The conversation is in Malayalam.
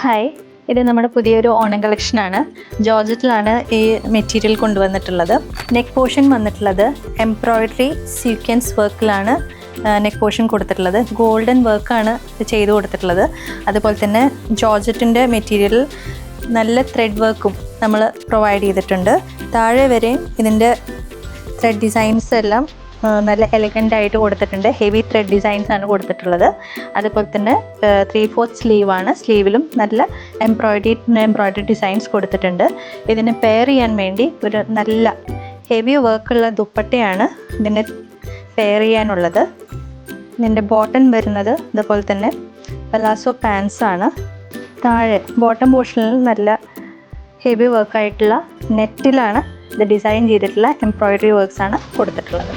ഹായ്, ഇത് നമ്മുടെ പുതിയൊരു ഓണം കളക്ഷനാണ്. ജോർജറ്റിലാണ് ഈ മെറ്റീരിയൽ കൊണ്ടുവന്നിട്ടുള്ളത്. നെക്ക് പോർഷൻ വന്നിട്ടുള്ളത് എംബ്രോയിഡറി സീക്വൻസ് വർക്കിലാണ് നെക്ക് പോർഷൻ കൊടുത്തിട്ടുള്ളത്. ഗോൾഡൻ വർക്കാണ് ചെയ്ത് കൊടുത്തിട്ടുള്ളത്. അതുപോലെ തന്നെ ജോർജറ്റിൻ്റെ മെറ്റീരിയൽ നല്ല ത്രെഡ് വർക്കും നമ്മൾ പ്രൊവൈഡ് ചെയ്തിട്ടുണ്ട്. താഴെ വരെയും ഇതിൻ്റെ ത്രെഡ് ഡിസൈൻസ് എല്ലാം നല്ല എലഗൻ്റ് ആയിട്ട് കൊടുത്തിട്ടുണ്ട്. ഹെവി ത്രെഡ് ഡിസൈൻസ് ആണ് കൊടുത്തിട്ടുള്ളത്. അതുപോലെ തന്നെ 3/4 സ്ലീവാണ്. സ്ലീവിലും നല്ല എംബ്രോയിഡറി ഡിസൈൻസ് കൊടുത്തിട്ടുണ്ട്. ഇതിനെ പെയർ ചെയ്യാൻ വേണ്ടി ഒരു നല്ല ഹെവി വർക്കുള്ള ദുപ്പട്ടയാണ് ഇതിനെ പെയർ ചെയ്യാനുള്ളത്. ഇതിൻ്റെ ബോട്ടം വരുന്നത് ഇതുപോലെ തന്നെ പലാസോ പാൻസ് ആണ്. താഴെ ബോട്ടം പോർഷനിൽ നല്ല ഹെവി വർക്കായിട്ടുള്ള നെറ്റിലാണ് ഇത് ഡിസൈൻ ചെയ്തിട്ടുള്ള എംബ്രോയിഡറി വർക്ക്സ് ആണ് കൊടുത്തിട്ടുള്ളത്.